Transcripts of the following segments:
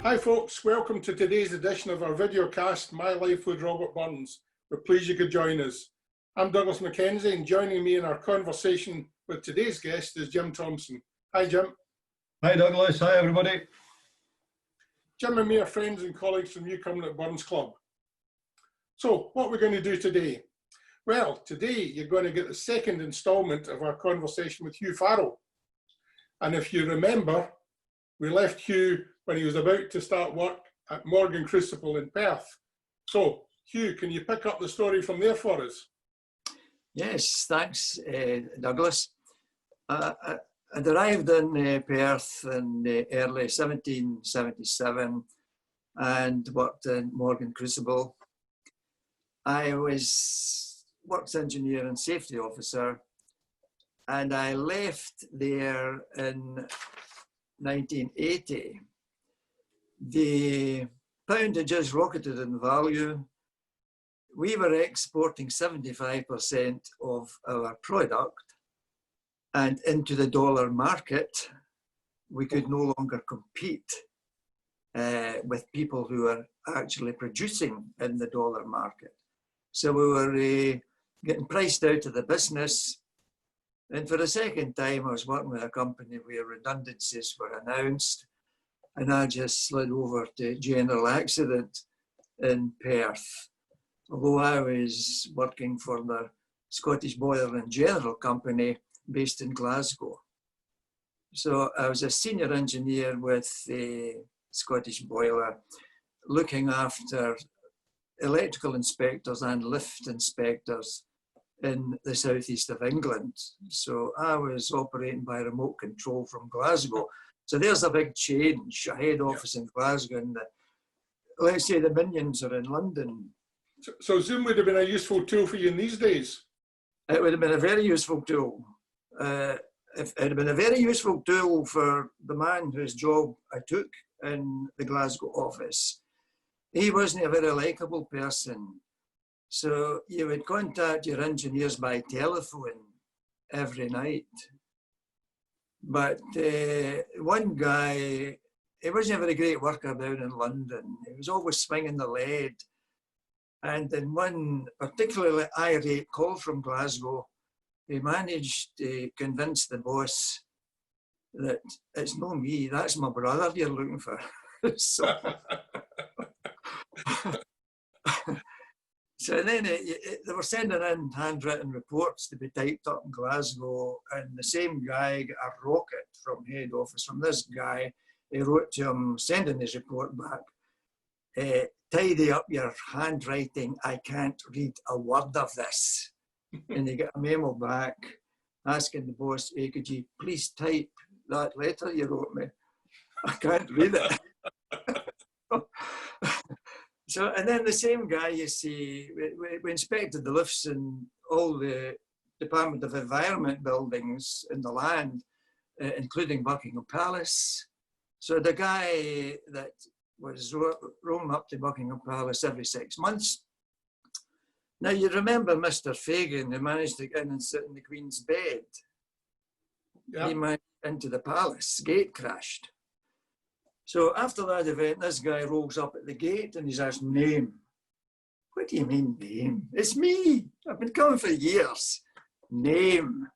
Hi folks, welcome to today's edition of our video cast, My Life with Robert Burns. We're pleased you could join us. I'm Douglas Mackenzie, and joining me in our conversation with today's guest is Jim Thompson. Hi Jim. Hi Douglas, hi everybody. Jim and me are friends and colleagues from New Covenant Burns Club. So what we're going to do today? Well, today you're going to get the second instalment of our conversation with Hugh Farrell. And if you remember, we left Hugh when he was about to start work at Morgan Crucible in Perth. So, Hugh, can you pick up the story from there for us? Yes, thanks, Douglas. I arrived in Perth in early 1777 and worked in Morgan Crucible. I was works engineer and safety officer, and I left there in 1980. The pound had just rocketed in value. We were exporting 75% of our product, and into the dollar market, we could no longer compete with people who are actually producing in the dollar market. So we were getting priced out of the business. And for the second time, I was working with a company where redundancies were announced, and I just slid over to general accident in Perth. Although I was working for the Scottish Boiler and General Company based in Glasgow. So I was a senior engineer with the Scottish Boiler, looking after electrical inspectors and lift inspectors in the southeast of England. So I was operating by remote control from Glasgow. So there's a big change, a head office in Glasgow, and let's say the minions are in London. So Zoom would have been a useful tool for you in these days? It would have been a very useful tool. It had been a very useful tool for the man whose job I took in the Glasgow office. He wasn't a very likable person. So you would contact your engineers by telephone every night. But one guy, he wasn't a very great worker down in London. He was always swinging the lead. And in one particularly irate call from Glasgow, he managed to convince the boss that it's not me, that's my brother you're looking for. So then they were sending in handwritten reports to be typed up in Glasgow, and the same guy got a rocket from head office from this guy. He wrote to him, sending his report back, tidy up your handwriting, I can't read a word of this. And he got a memo back asking the boss, hey, could you please type that letter you wrote me? I can't read it. So, and then the same guy, you see, we inspected the lifts in all the Department of Environment buildings in the land, including Buckingham Palace. So the guy that was roaming up to Buckingham Palace every 6 months. Now you remember Mr. Fagan, who managed to get in and sit in the Queen's bed. Yeah. He managed into the palace, gate crashed. So after that event, this guy rolls up at the gate and he's asked, name. What do you mean, name? It's me. I've been coming for years. Name.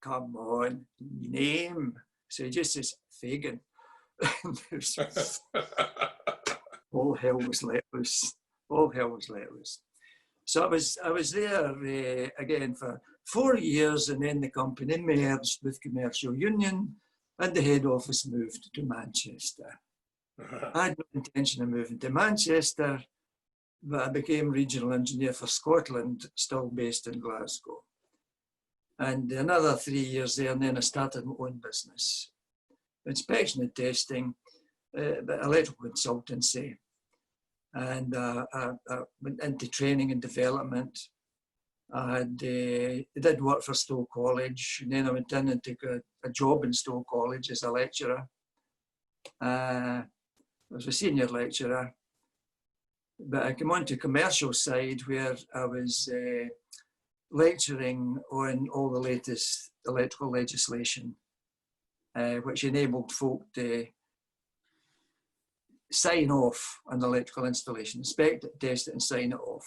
Come on, name. So he just says, Fagan. All hell was let loose. All hell was let loose. So I was there again for 4 years, and then the company merged with Commercial Union, and the head office moved to Manchester. I had no intention of moving to Manchester, but I became regional engineer for Scotland, still based in Glasgow. And another 3 years there, and then I started my own business. Inspection and testing, but electrical consultancy. And I went into training and development. I did work for Stowe College, and then I went in and took a job in Stowe College as a lecturer. I was a senior lecturer, but I came on to commercial side where I was lecturing on all the latest electrical legislation, which enabled folk to sign off on the electrical installation, inspect it, test it, and sign it off.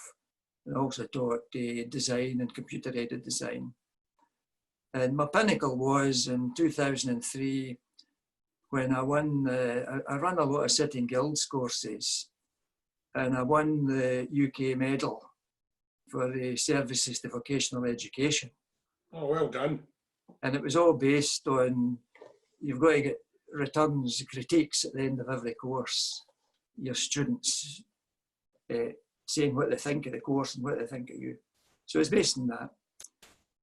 And also taught design and computer-aided design. And my pinnacle was in 2003 when I won, I ran a lot of City and Guilds courses, and I won the UK medal for the services to vocational education. Oh, well done. And it was all based on, you've got to get returns, critiques at the end of every course. Your students saying what they think of the course and what they think of you. So it's based on that.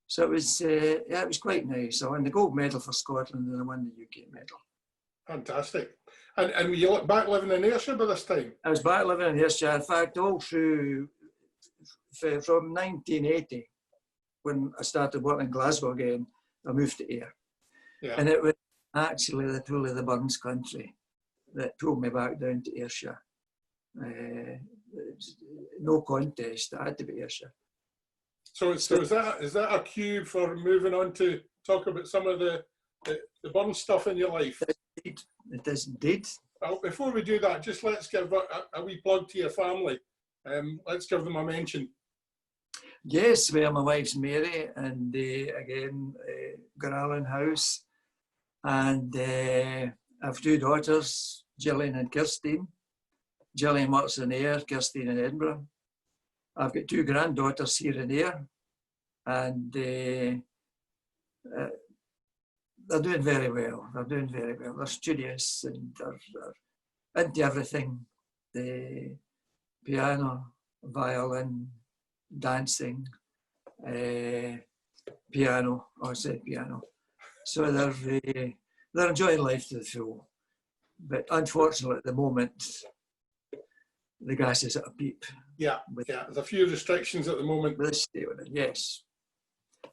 So it was, yeah, it was quite nice. I won the gold medal for Scotland and I won the UK medal. Fantastic. And were you back living in Ayrshire by this time? I was back living in Ayrshire. In fact, all through, from 1980, when I started working in Glasgow again, I moved to Ayr. Yeah. And it was actually the pull of the Burns country that pulled me back down to Ayrshire. No contest, I had to be Ayrshire. So is that a cue for moving on to talk about some of the Burns stuff in your life? It is indeed. Well, before we do that, just let's give a wee plug to your family. Let's give them a mention. Yes, well, my wife's Mary, and again, Garallan House. And I have two daughters, Gillian and Kirstine. Gillian works in Ayr, Kirstine in Edinburgh. I've got two granddaughters here in Ayr, and they're doing very well. They're doing very well. They're studious and they're into everything. The piano, violin, dancing, piano. Oh, I said piano. So they're enjoying life to the full. But unfortunately, at the moment, the gas is at a peak. Yeah, there's a few restrictions at the moment. With this state with it, yes.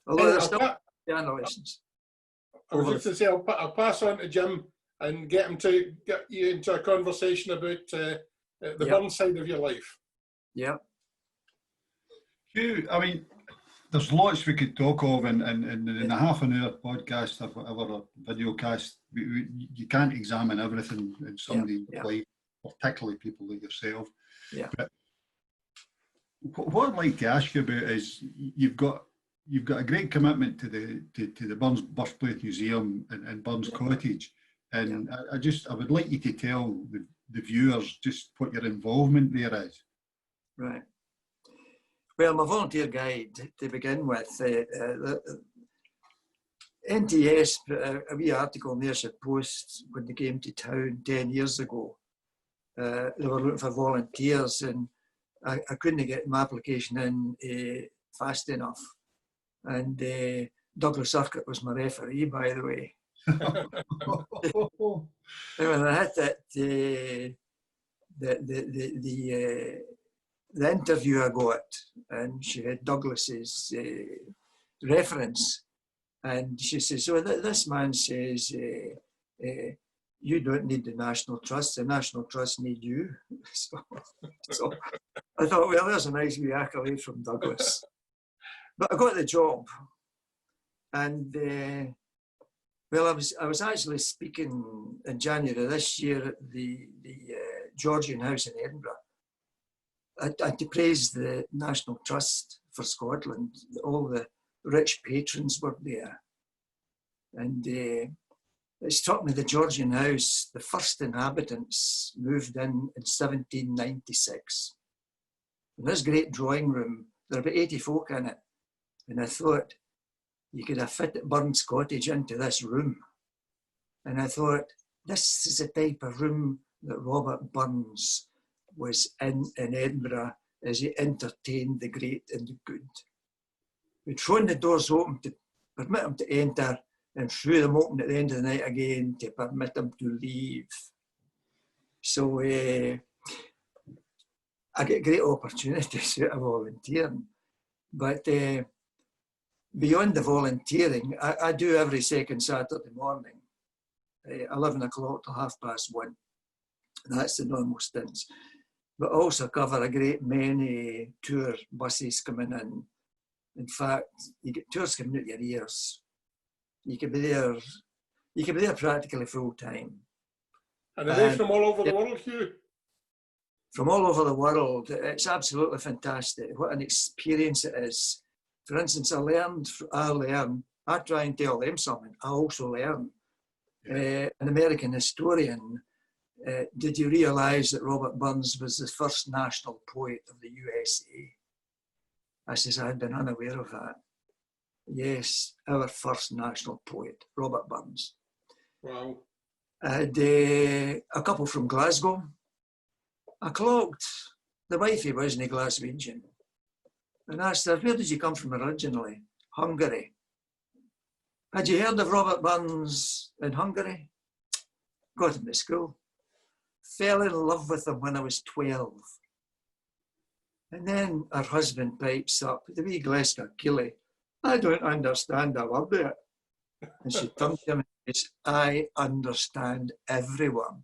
Although there's still piano lessons. I was just to say, I'll pass on to Jim and get him to get you into a conversation about the Burns side of your life. Yeah. Hugh, I mean, there's lots we could talk of in a half an hour podcast or whatever, a video cast. You can't examine everything in somebody's life, particularly people like yourself. Yeah. But what I'd like to ask you about is you've got a great commitment to the Burns Birthplace Museum and Burns Cottage, and I would like you to tell the viewers just what your involvement there is. Right. Well, my volunteer guide to begin with, NTS put a wee article in the Ayrshire Post when they came to town 10 years ago. They were looking for volunteers, and I couldn't get my application in fast enough. And Douglas Urquhart was my referee, by the way. And when I hit it, the interview I got, and she had Douglas's reference, and she says, so this man says, you don't need the National Trust, the National Trust need you. So I thought, well, there's a nice wee accolade from Douglas. But I got the job, and well, I was actually speaking in January this year at the Georgian House in Edinburgh. I to praise the National Trust for Scotland. All the rich patrons were there, and it struck me the Georgian House, the first inhabitants moved in 1796. In this great drawing room, there are about 80 folk in it. And I thought, you could have fit Burns Cottage into this room. And I thought, this is the type of room that Robert Burns was in Edinburgh as he entertained the great and the good. We'd thrown the doors open to permit them to enter and threw them open at the end of the night again to permit them to leave. So I get great opportunities out of volunteering. But beyond the volunteering, I do every second Saturday morning, 11 o'clock till 1:30. That's the normal stints. But also cover a great many tour buses coming in. In fact, you get tours coming out your ears. You can be there practically full time. And are they from all over the world, Hugh? from all over the world. It's absolutely fantastic. What an experience it is. For instance, I try and tell them something. I also learn. An American historian, did you realise that Robert Burns was the first national poet of the USA? I says, I had been unaware of that. Yes, our first national poet, Robert Burns. Wow. I had a couple from Glasgow. I clocked the wifey wasn't a Glaswegian. And asked her, where did you come from originally? Hungary. Had you heard of Robert Burns in Hungary? Got him to school. Fell in love with him when I was 12. And then her husband pipes up, the wee Gleska Killy, I don't understand a word of it. And she turned to him and says, I understand every word.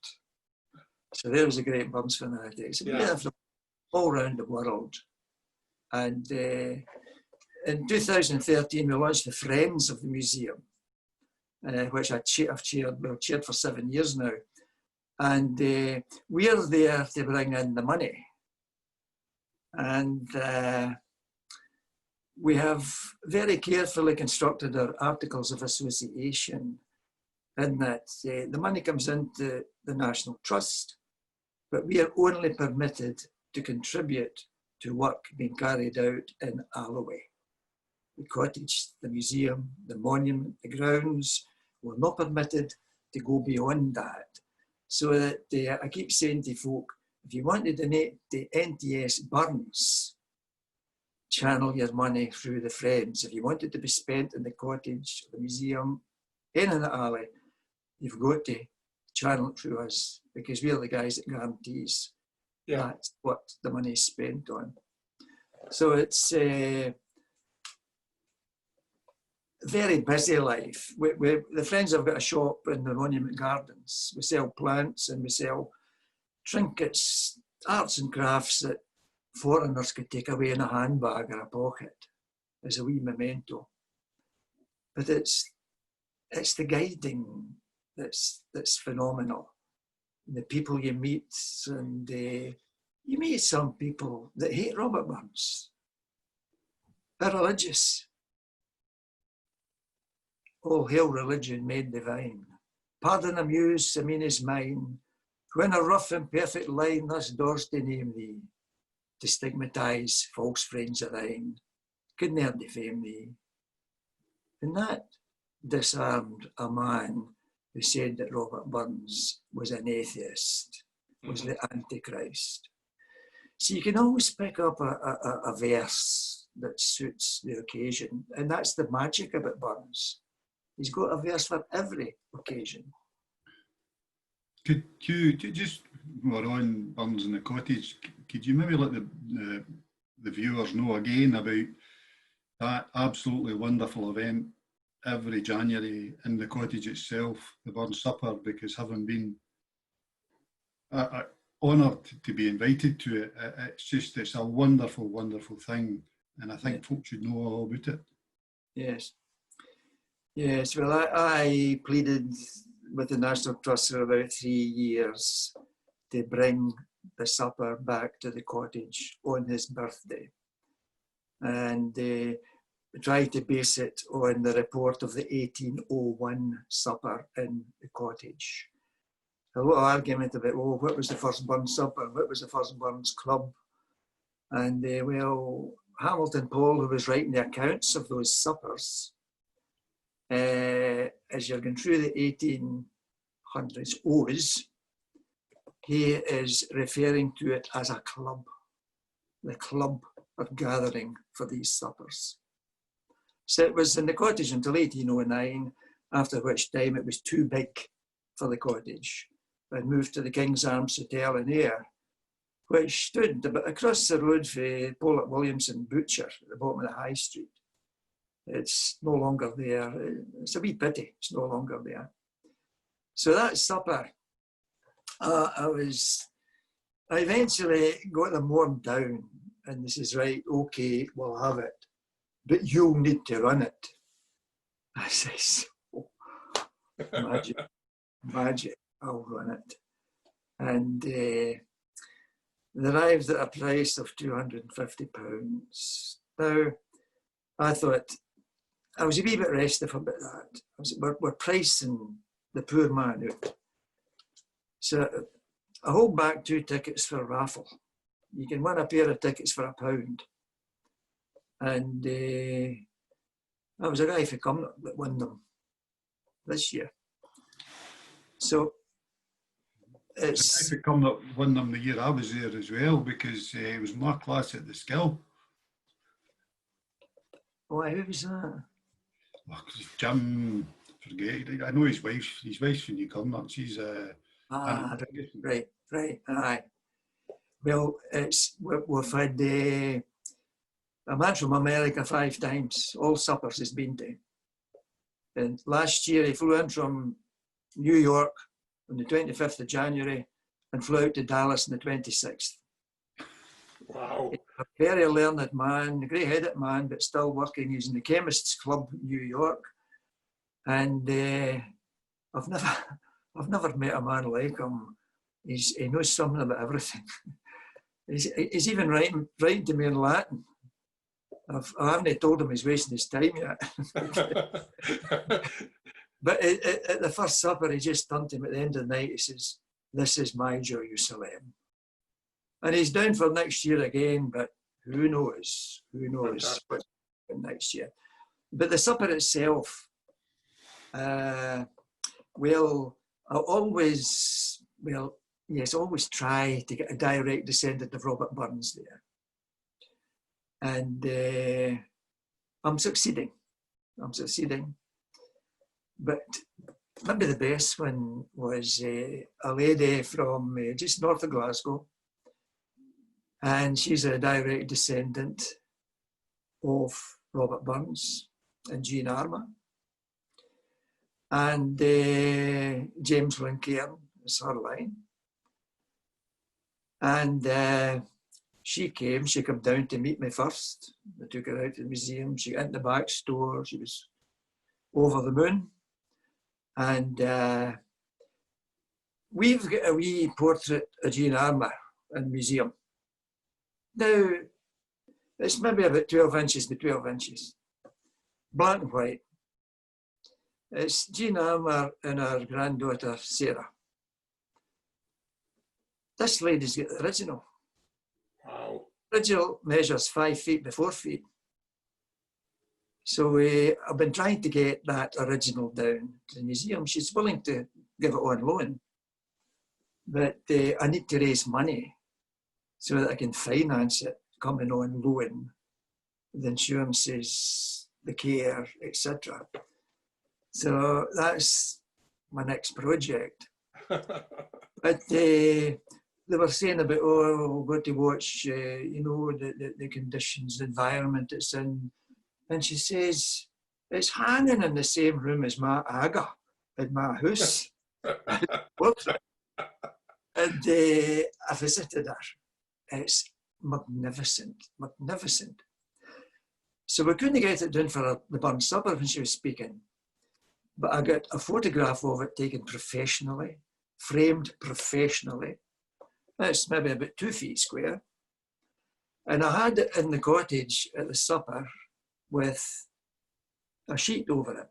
So there was a great Burns fanatic. So yeah, from all around the world. And in 2013, we launched the Friends of the Museum, which I've chaired. We've chaired for 7 years now. And we're there to bring in the money. And we have very carefully constructed our articles of association in that the money comes into the National Trust, but we are only permitted to contribute to work being carried out in Alloway. The cottage, the museum, the monument, the grounds, we're not permitted to go beyond that. So that I keep saying to folk, if you want to donate to NTS Burns, channel your money through the Friends. If you want it to be spent in the cottage, the museum, in the alley, you've got to channel it through us, because we're the guys that guarantees that's what the money is spent on. So it's a very busy life. The Friends have got a shop in the Monument Gardens. We sell plants and we sell trinkets, arts and crafts that foreigners could take away in a handbag or a pocket as a wee memento. But it's the guiding that's phenomenal. The people you meet, and you meet some people that hate Robert Burns. They're religious. All hail religion made divine. Pardon a muse, I mean is mine. When a rough imperfect line thus doors to name thee, to stigmatise false friends of thine, could ne'er defame thee. And that disarmed a man who said that Robert Burns was an atheist, was the Antichrist. So you can always pick up a verse that suits the occasion, and that's the magic about Burns. He's got a verse for every occasion. Could you just, we're on Burns in the Cottage, could you maybe let the viewers know again about that absolutely wonderful event every January in the cottage itself, the Burns Supper, because having been honoured to be invited to it, it's a wonderful, wonderful thing, and I think folks should know all about it. Yes. Yes, well, I pleaded with the National Trust for about 3 years to bring the supper back to the cottage on his birthday, and tried to base it on the report of the 1801 supper in the cottage. A lot of argument about, oh, what was the first Burns supper? What was the first Burns club? And well, Hamilton Paul, who was writing the accounts of those suppers, as you're going through the 1800s O's, he is referring to it as a club, the club of gathering for these suppers. So it was in the cottage until 1809, after which time it was too big for the cottage. I moved to the King's Arms Hotel in Ayr, which stood about across the road for Paul Williamson Butcher at the bottom of the High Street. It's no longer there. It's a wee pity it's no longer there. So that supper, I eventually got them worn down, and this is right, okay, we'll have it, but you'll need to run it. I says, oh, magic, I'll run it. And They arrived at a price of £250. Now, I thought, I was a wee bit restive about that. We're pricing the poor man out. So I hold back 2 tickets for a raffle. You can win a pair of tickets for £1. And I was a guy for Cumnock that won them this year. So it's... I come up won them the year I was there as well, because it was my class at the Skill. Why, who was that? Oh, Jim, forget. I know his wife's from New Cumnock. She's right, aye. Well, we've had a man from America 5 times. All suppers he's been to. And last year he flew in from New York on the 25th of January and flew out to Dallas on the 26th. Wow. He's a very learned man, a grey-headed man, but still working. He's in the Chemists Club in New York. And I've never met a man like him. He knows something about everything. He's even writing to me in Latin. I haven't told him he's wasting his time yet. But at the first supper, he just turned to him at the end of the night. He says, "This is my Jerusalem." And he's down for next year again, but who knows? Who knows what's next year? But the supper itself, well, I always try to get a direct descendant of Robert Burns there. And I'm succeeding. But maybe the best one was a lady from just north of Glasgow. And she's a direct descendant of Robert Burns and Jean Armour. And James Lincairn is her line. And she came down to meet me first. I took her out to the museum. She got in the back store. She was over the moon. And we've got a wee portrait of Jean Armour in the museum. Now, it's maybe about 12 inches by 12 inches. Black and white. It's Jean Armour and her granddaughter, Sarah. This lady's got the original. Wow. Original measures 5 feet by 4 feet. So I've been trying to get that original down to the museum. She's willing to give it on loan. But I need to raise money so that I can finance it coming on loan, the insurances, the care, etc. So that's my next project. But they were saying about, oh, we've got to watch, the conditions, the environment it's in. And she says, it's hanging in the same room as my Aga in my house. And I visited her. It's magnificent. So we couldn't get it done for the Burns supper when she was speaking. But I got a photograph of it taken professionally, framed professionally. It's maybe about 2 feet square. And I had it in the cottage at the supper with a sheet over it.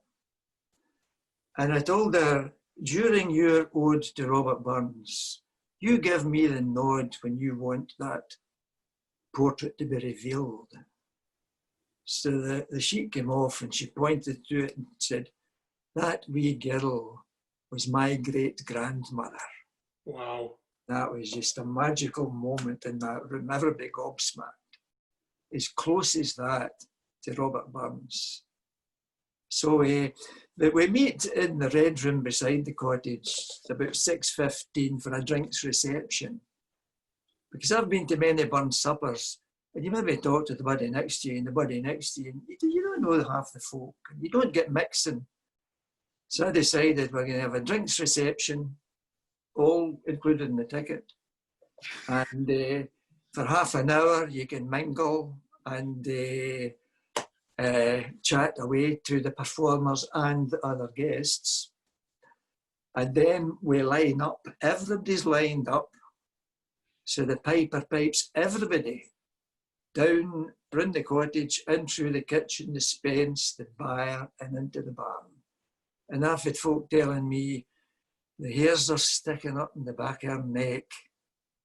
And I told her, during your ode to Robert Burns, you give me the nod when you want that portrait to be revealed. So the sheet came off and she pointed to it and said, that wee girl was my great-grandmother. Wow. That was just a magical moment in that room. Everybody gobsmacked. As close as that to Robert Burns. So we meet in the red room beside the cottage. It's about 6:15 for a drinks reception. Because I've been to many Burns suppers, and you maybe talk to the buddy next to you and the buddy next to you, and you don't know half the folk, and you don't get mixing. So I decided we're going to have a drinks reception, all included in the ticket. And for half an hour, you can mingle and chat away to the performers and the other guests. And then we line up, everybody's lined up So the piper pipes everybody down round the cottage, in through the kitchen, the spence, the byre, and into the barn. And I've had folk telling me the hairs are sticking up in the back of her neck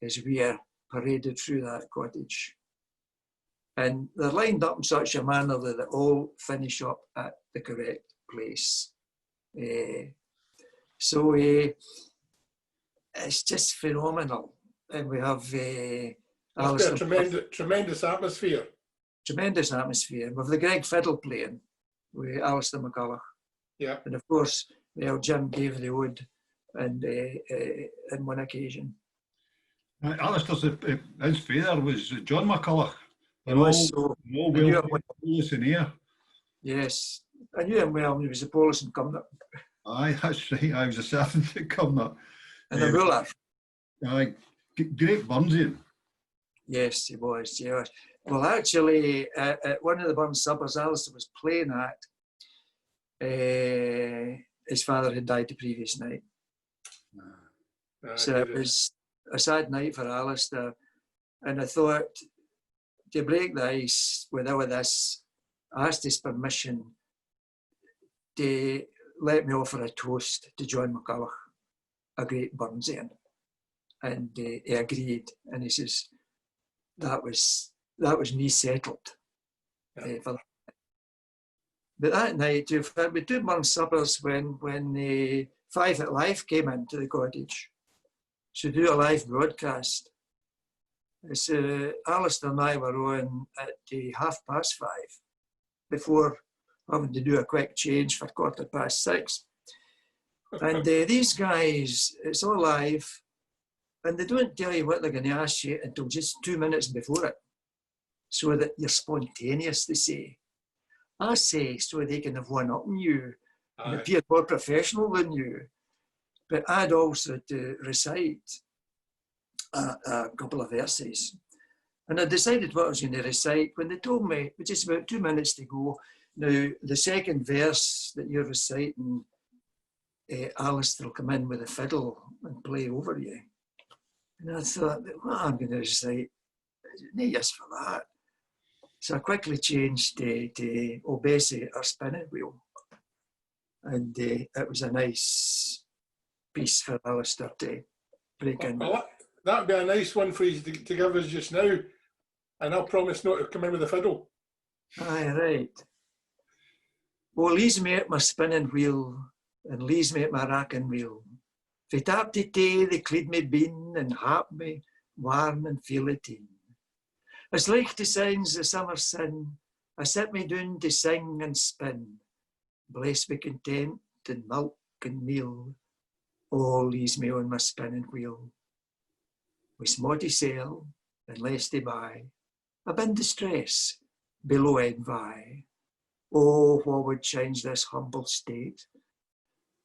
as we are paraded through that cottage. And they're lined up in such a manner that they all finish up at the correct place. So it's just phenomenal. And we have Must be a tremendous atmosphere. Tremendous atmosphere. With the Greg fiddle playing with Alistair McCulloch. Yeah. And of course, Jim gave the ode and on one occasion. Alistair's, his father was John McCulloch. He was, so all well in here. Yes, I knew him well when he was a police in Cumnock. Aye, that's right. I was a servant at Cumnock. And a ruler. Aye, great Burnsian. Yes, he was. Yeah. Well, actually, at one of the Burn suppers Alistair was playing at, his father had died the previous night. So it was a sad night for Alistair. And I thought, to break the ice with all of this, I asked his permission to let me offer a toast to John McCulloch, a great Burnsian. And he agreed. And he says, that was me settled. Yeah. But that night, we two Burn suppers when Five at Life came into the cottage to do a live broadcast. So Alistair and I were on at 5:30 before having to do a quick change for 6:15. And these guys, it's all live, and they don't tell you what they're going to ask you until just 2 minutes before it, so that you're spontaneous, they say. I say, so they can have one up on you and appear more professional than you. But I'd also to recite a couple of verses. And I decided what I was going to recite when they told me, with just about 2 minutes to go, now the second verse that you're reciting, Alistair will come in with a fiddle and play over you. And I thought, what I'm going to recite, no use for that. So I quickly changed to O Bessie, our spinning wheel. And it was a nice piece for Alistair to break in. Well, that'd be a nice one for you to give us just now. And I'll promise not to come in with a fiddle. Aye, right. Oh, leaves me at my spinning wheel and leaves me at my racking wheel. Fae tap to tay, they cleed me bean and hap me warm and feel it in. As like to signs the summer sun, I sit me down to sing and spin, blessed with content and milk and meal. Oh, leaves me on my spinning wheel. With smotty sail and less to buy, I'm in distress, below envy. Oh, what would change this humble state?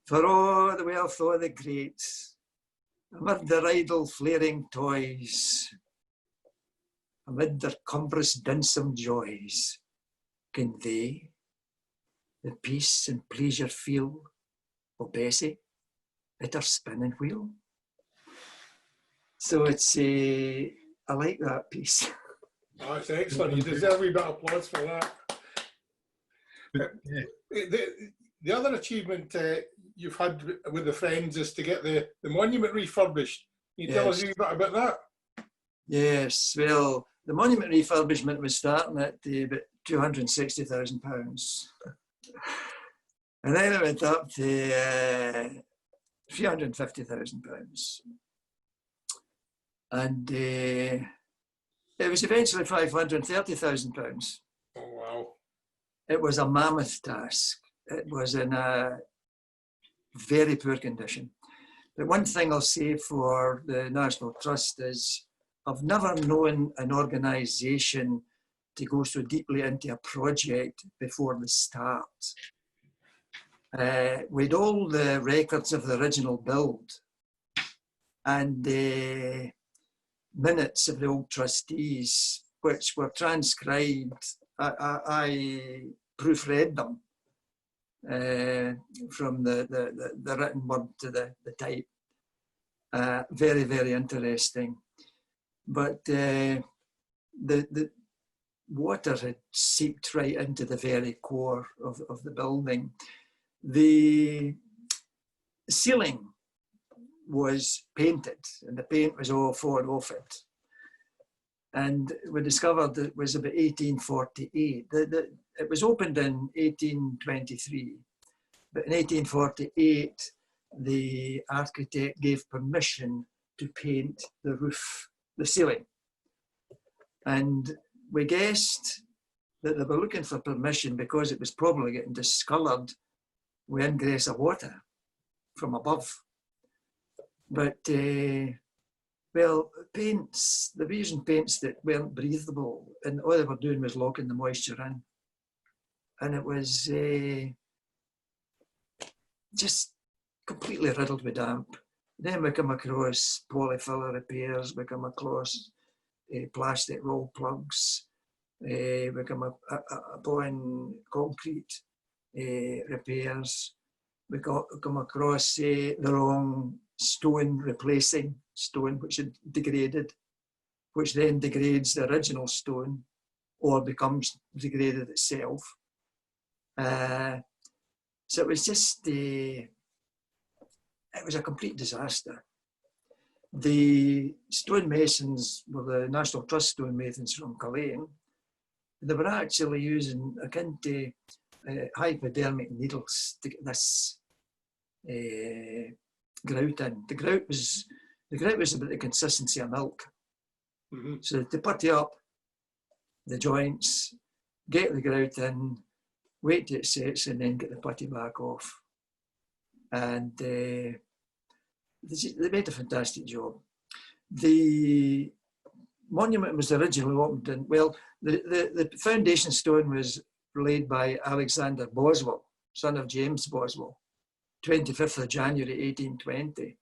For all the wealth of the great, amid their idle flaring toys, amid their cumbrous dinsome joys, can they the peace and pleasure feel, O Bessie, at her spinning wheel? So it's I like that piece. Oh, it's excellent. You deserve a wee bit of applause for that. The other achievement you've had with the Friends is to get the monument refurbished. Can you tell us a wee bit about that? Yes, well, the monument refurbishment was starting at about £260,000. And then it went up to £350,000. And it was eventually £530,000. Oh, wow. It was a mammoth task. It was in a very poor condition. But one thing I'll say for the National Trust is I've never known an organisation to go so deeply into a project before the start. With all the records of the original build and the minutes of the old trustees, which were transcribed, I proofread them from the written word to the type. Very, very interesting. but the water had seeped right into the very core of the building. The ceiling was painted, and the paint was all falling off it. And we discovered that it was about 1848. It was opened in 1823, but in 1848, the architect gave permission to paint the roof, the ceiling. And we guessed that they were looking for permission because it was probably getting discoloured with ingress of water from above. But, well, paints, they were using paints that weren't breathable, and all they were doing was locking the moisture in. And it was just completely riddled with damp. Then we come across polyfiller repairs, we come across plastic roll plugs, we come upon concrete repairs, we come across the wrong stone, replacing stone which had degraded, which then degrades the original stone or becomes degraded itself. So it was just it was a complete disaster. The stonemasons were the National Trust stonemasons from Culzean. They were actually using a kind of hypodermic needles to get this grout in. The grout was about the consistency of milk. Mm-hmm. So to putty up the joints, get the grout in, wait till it sets, and then get the putty back off. And they made a fantastic job. The monument was originally opened in, well, the foundation stone was laid by Alexander Boswell, son of James Boswell, 25th of January 1820.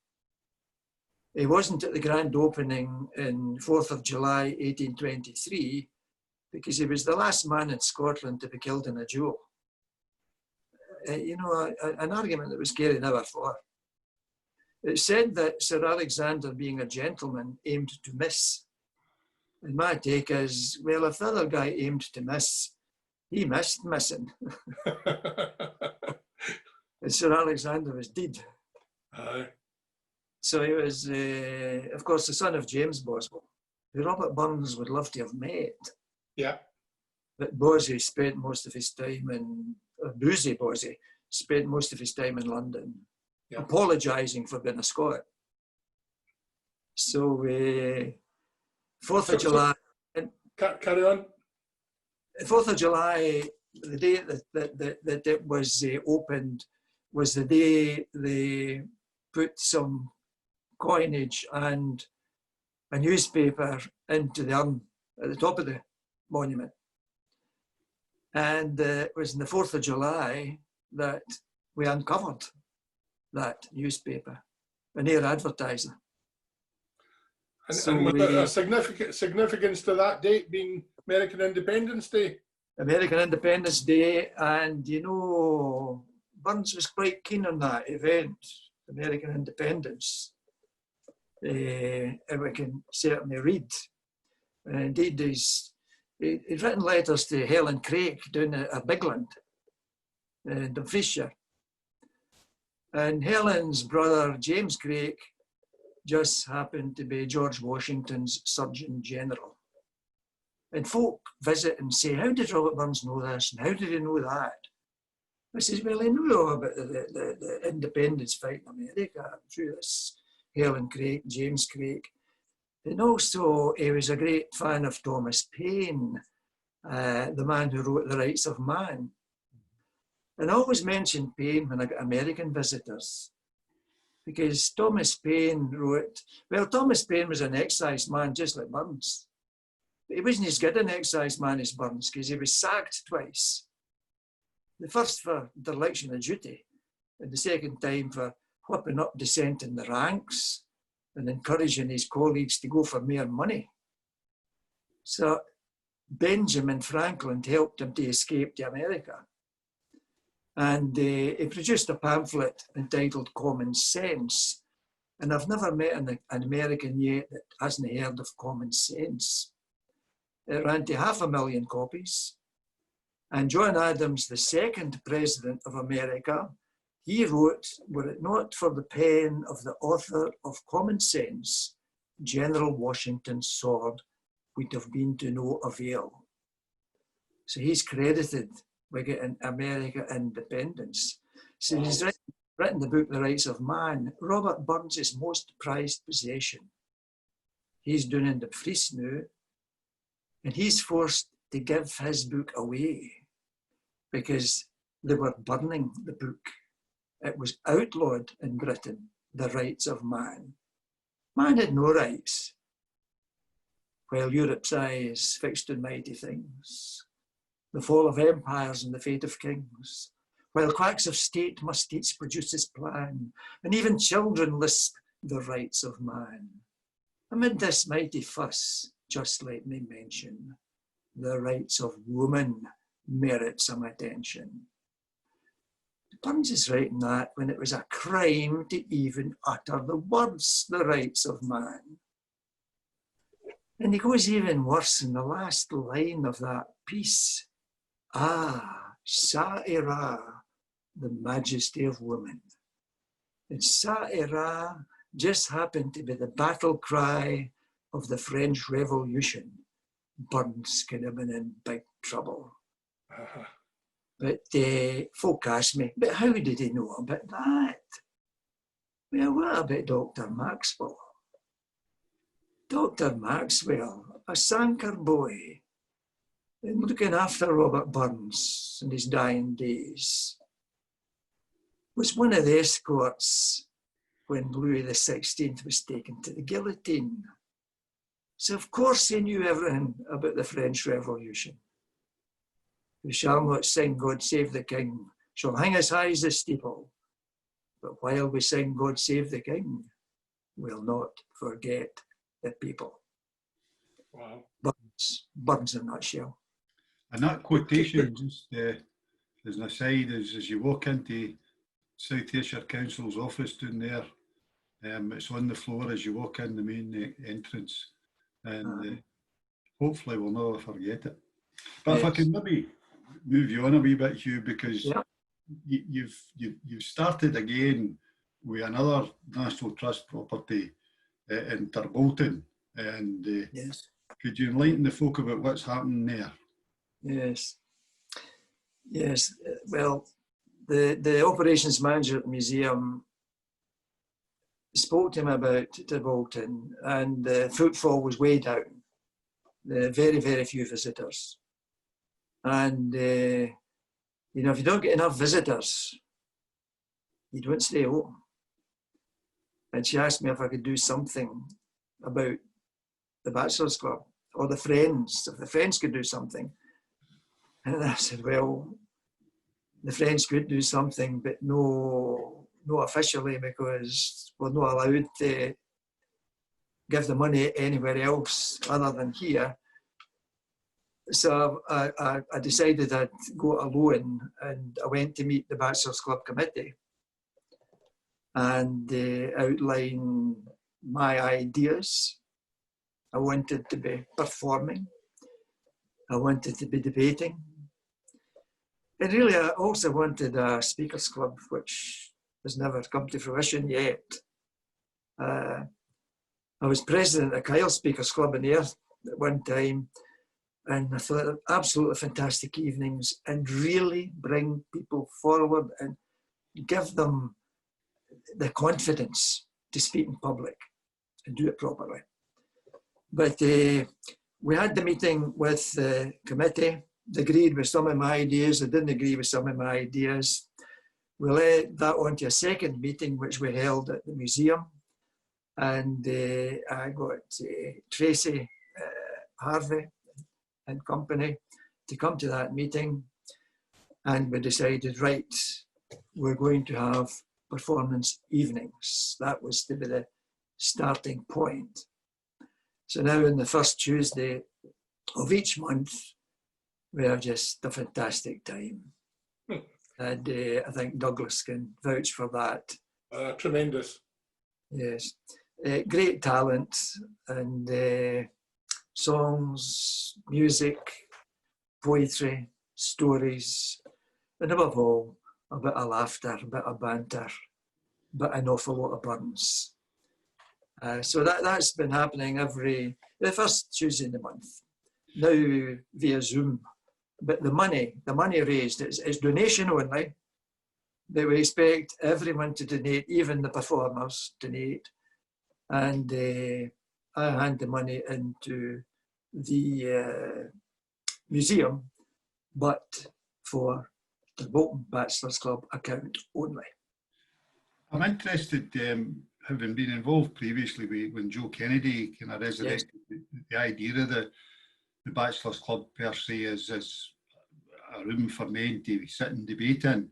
He wasn't at the grand opening in 4th of July 1823 because he was the last man in Scotland to be killed in a duel. You know, an argument that was carried never for. It said that Sir Alexander, being a gentleman, aimed to miss. And my take is, well, if the other guy aimed to miss, he missed missing. And Sir Alexander was dead. So he was, of course, the son of James Boswell, who Robert Burns would love to have met. Yeah. But Bosey spent most of his time in, Boozy Bosey spent most of his time in London, apologising for being a Scot. So, 4th of July. Carry on. 4th of July, the day that it was opened, was the day they put some coinage and a newspaper into the urn at the top of the monument. And it was on the 4th of July that we uncovered that newspaper, an air advertiser. And was there a significance to that date being American Independence Day? American Independence Day, and you know, Burns was quite keen on that event, American independence. And we can certainly read. And indeed, he's written letters to Helen Craig down at Bigland in Dumfriesshire. And Helen's brother, James Craig, just happened to be George Washington's Surgeon General. And folk visit and say, how did Robert Burns know this? And how did he know that? I says, well, he knew all about the independence fight in America through this Helen Craig, James Craig. And also, he was a great fan of Thomas Paine, the man who wrote The Rights of Man. And I always mention Paine when I get American visitors, because Thomas Paine wrote, well, Thomas Paine was an excise man just like Burns. But he wasn't as good an excise man as Burns because he was sacked twice. The first for dereliction of duty, and the second time for whipping up dissent in the ranks and encouraging his colleagues to go for more money. So Benjamin Franklin helped him to escape to America. And he produced a pamphlet entitled Common Sense. And I've never met an American yet that hasn't heard of Common Sense. It ran to 500,000 copies. And John Adams, the second president of America, he wrote, were it not for the pen of the author of Common Sense, General Washington's sword would have been to no avail. So he's credited with getting America independence. So he's written the book, The Rights of Man, Robert Burns' most prized possession. He's doing in the Fries now, and he's forced to give his book away because they were burning the book. It was outlawed in Britain, The Rights of Man. Man had no rights, while Europe's eyes fixed on mighty things, the fall of empires and the fate of kings, while quacks of state must each produce his plan, and even children lisp the rights of man. Amid this mighty fuss, just let me mention, the rights of woman merit some attention. Burns is writing that when it was a crime to even utter the words, the rights of man. And he goes even worse in the last line of that piece. Ah, ça ira, the majesty of woman. And ça ira just happened to be the battle cry of the French Revolution. Burns could have been in big trouble. But folk ask me, but how did he know about that? Well, what about Dr. Maxwell? Dr. Maxwell, a Sanker boy, and looking after Robert Burns in his dying days, was one of the escorts when Louis XVI was taken to the guillotine. So of course he knew everything about the French Revolution. Who shall not sing God Save the King shall hang as high as the steeple. But while we sing God Save the King, we'll not forget the people. Wow. Burns in a nutshell. And that quotation, just as an aside, is as you walk into South Ayrshire Council's office down there, it's on the floor as you walk in the main entrance, and hopefully we'll never forget it. But if I can maybe move you on a wee bit, Hugh, because you've started again with another National Trust property in Tarbolton, and could you enlighten the folk about what's happening there? Yes. Well, the operations manager at the museum spoke to him about Tarbolton, and the footfall was way down. Very, very few visitors. And, if you don't get enough visitors, you don't stay home. And she asked me if I could do something about the Bachelors Club or the Friends, if the Friends could do something. And I said, well, the Friends could do something, but no officially, because we're not allowed to give the money anywhere else other than here. So I decided I'd go alone, and I went to meet the Bachelors Club committee and outline my ideas. I wanted to be performing. I wanted to be debating. And really, I also wanted a speakers club, which has never come to fruition yet. I was president of Kyle Speakers Club in Ayr at one time, and I thought absolutely fantastic evenings, and really bring people forward and give them the confidence to speak in public and do it properly. But we had the meeting with the committee. They agreed with some of my ideas. They didn't agree with some of my ideas. We led that on to a second meeting, which we held at the museum. And I got Tracy Harvey and company to come to that meeting. And we decided, right, we're going to have performance evenings. That was to be the starting point. So now on the first Tuesday of each month, we have just a fantastic time. And I think Douglas can vouch for that. Tremendous. Yes. Great talent and songs, music, poetry, stories, and above all, a bit of laughter, a bit of banter, but an awful lot of Burns. So that's been happening the first Tuesday in the month, now via Zoom. But the money raised, it's donation only. They we expect everyone to donate, even the performers donate. And I hand the money into the museum, but for the Bolton Bachelors Club account only. I'm interested, having been involved previously when Joe Kennedy kind of resurrected the idea of the Bachelors Club per se as a room for men to sit and debate in.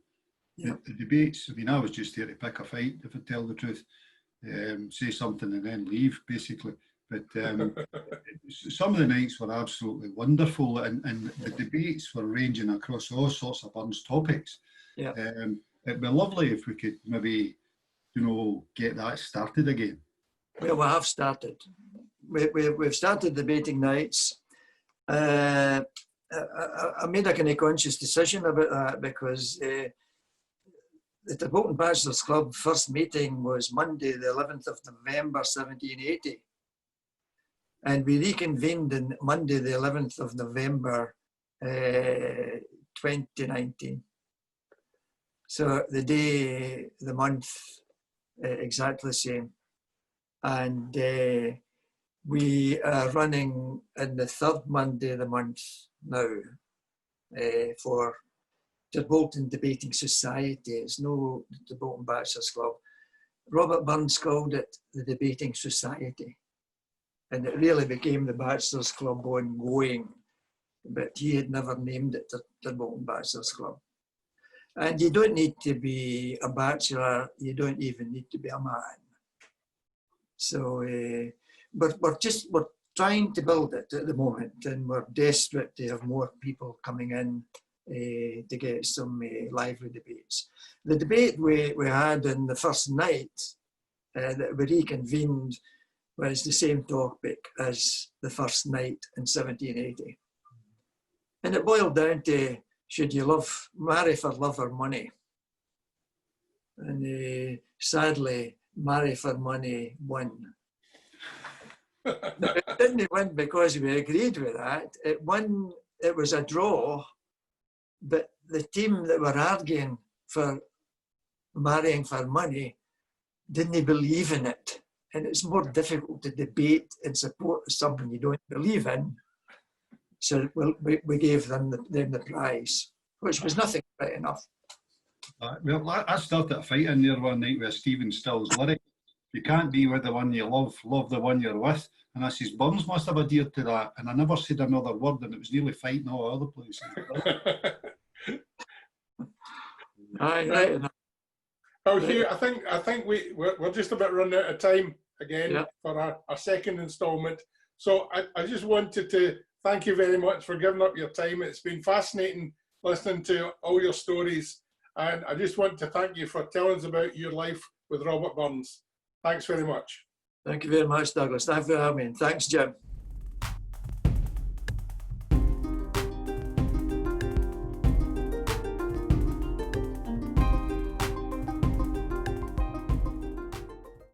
Yeah. The debates, I mean, I was just there to pick a fight, if I tell the truth, say something and then leave, basically. But some of the nights were absolutely wonderful, and the debates were ranging across all sorts of Burns topics. Yeah. It'd be lovely if we could maybe, get that started again. Well, we have started. We've started debating nights. I made a kind of conscious decision about that because the Bolton Bachelors Club first meeting was Monday, the 11th of November, 1780. And we reconvened on Monday, the 11th of November, 2019. So the day, the month, exactly the same. And we are running in the third Monday of the month now for the Bolton Debating Society. It's no the Bolton Bachelors Club. Robert Burns called it the Debating Society. And it really became the Bachelors Club ongoing, but he had never named it the Bolton Bachelors Club. And you don't need to be a bachelor, you don't even need to be a man. So, but we're trying to build it at the moment, and we're desperate to have more people coming in to get some lively debates. The debate we had on the first night that we reconvened was the same topic as the first night in 1780. And it boiled down to, should you marry for love or money? And sadly, marry for money won. It didn't win because we agreed with that. It won, it was a draw, but the team that were arguing for marrying for money didn't believe in it. And it's more difficult to debate and support something you don't believe in. So we gave them the prize, which was nothing right enough. Well, I started a fight in there one night with Stephen Still's lyric. You can't be with the one you love the one you're with. And I says, Burns must have adhered to that. And I never said another word, and it was nearly fighting all other places. Right enough. Oh, Hugh, I think we're just about running out of time again for our second instalment. So I just wanted to thank you very much for giving up your time. It's been fascinating listening to all your stories. And I just want to thank you for telling us about your life with Robert Burns. Thanks very much. Thank you very much, Douglas. Thanks for having me. Thanks, Jim.